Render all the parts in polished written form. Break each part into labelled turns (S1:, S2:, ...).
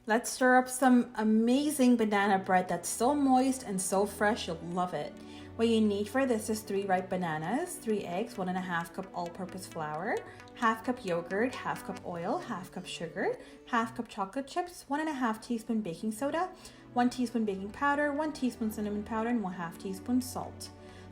S1: Let's stir up some amazing banana bread that's so moist and so fresh, you'll love it. What you need for this is 3 ripe bananas, 3 eggs, 1.5 cup all-purpose flour, half cup yogurt, half cup oil, half cup sugar, half cup chocolate chips, 1.5 teaspoon baking soda, 1 teaspoon baking powder, 1 teaspoon cinnamon powder, and 1/2 teaspoon salt.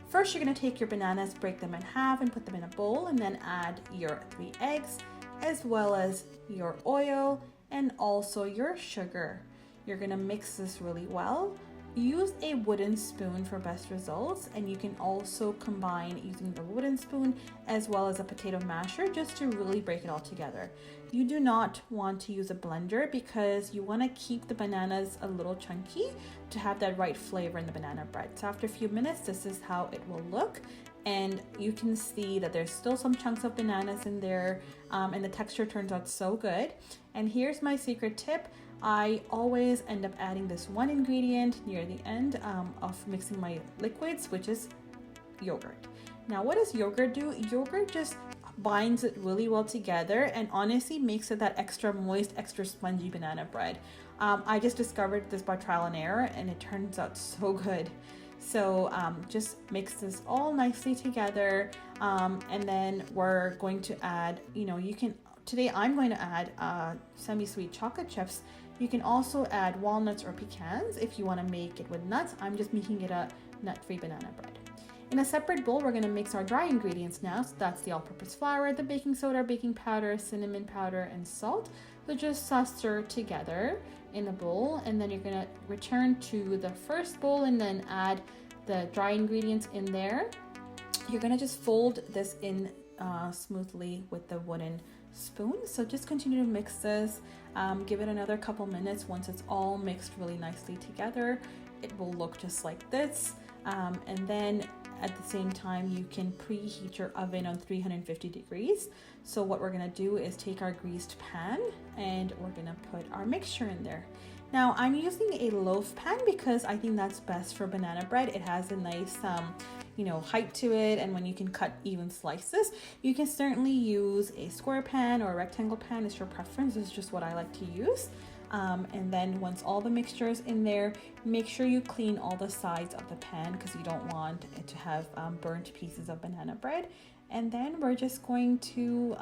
S1: First, you're going to take your bananas, break them in half, and put them in a bowl, and then add your 3 eggs, as well as your oil, and also your sugar. You're gonna mix this really well. Use a wooden spoon for best results, and you can also combine using the wooden spoon as well as a potato masher just to really break it all together. You do not want to use a blender because you want to keep the bananas a little chunky to have that right flavor in the banana bread. So after a few minutes, this is how it will look. And you can see that there's still some chunks of bananas in there, and the texture turns out so good. And here's my secret tip. I always end up adding this one ingredient near the end of mixing my liquids, which is yogurt. Now, what does yogurt do? Yogurt just binds it really well together and honestly makes it that extra moist, extra spongy banana bread. I just discovered this by trial and error, and it turns out so good. So just mix this all nicely together, and then we're going to add, today I'm going to add semi-sweet chocolate chips. You can also add walnuts or pecans if you want to make it with nuts. I'm just making it a nut-free banana bread. In a separate bowl, we're going to mix our dry ingredients now. So that's the all-purpose flour, the baking soda, baking powder, cinnamon powder, and salt. So just stir together in a bowl, and then you're going to return to the first bowl and then add the dry ingredients in there. You're going to just fold this in smoothly with the wooden spoon. So just continue to mix this. Give it another couple minutes. Once it's all mixed really nicely together, it will look just like this. And then at the same time, you can preheat your oven on 350 degrees. So what we're gonna do is take our greased pan and we're gonna put our mixture in there. Now I'm using a loaf pan because I think that's best for banana bread. It has a nice height to it, and when you can cut even slices. You can certainly use a square pan or a rectangle pan, it's your preference. This is just what I like to use. And then once all the mixture is in there, make sure you clean all the sides of the pan because you don't want it to have burnt pieces of banana bread. And then we're just going to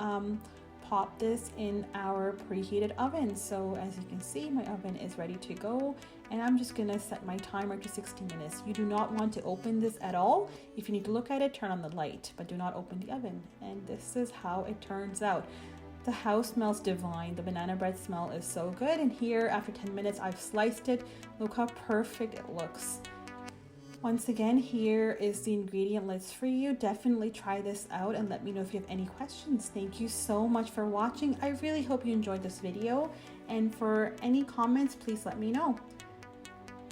S1: pop this in our preheated oven. So as you can see, my oven is ready to go, and I'm just gonna set my timer to 60 minutes. You do not want to open this at all. If you need to look at it, turn on the light, but do not open the oven. And this is how it turns out. The house smells divine. The banana bread smell is so good. And here, after 10 minutes, I've sliced it. Look how perfect it looks. Once again, here is the ingredient list for you. Definitely try this out and let me know if you have any questions. Thank you so much for watching. I really hope you enjoyed this video. And for any comments, please let me know.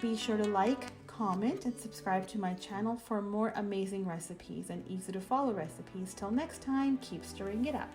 S1: Be sure to like, comment, and subscribe to my channel for more amazing recipes and easy to follow recipes. Till next time, keep stirring it up.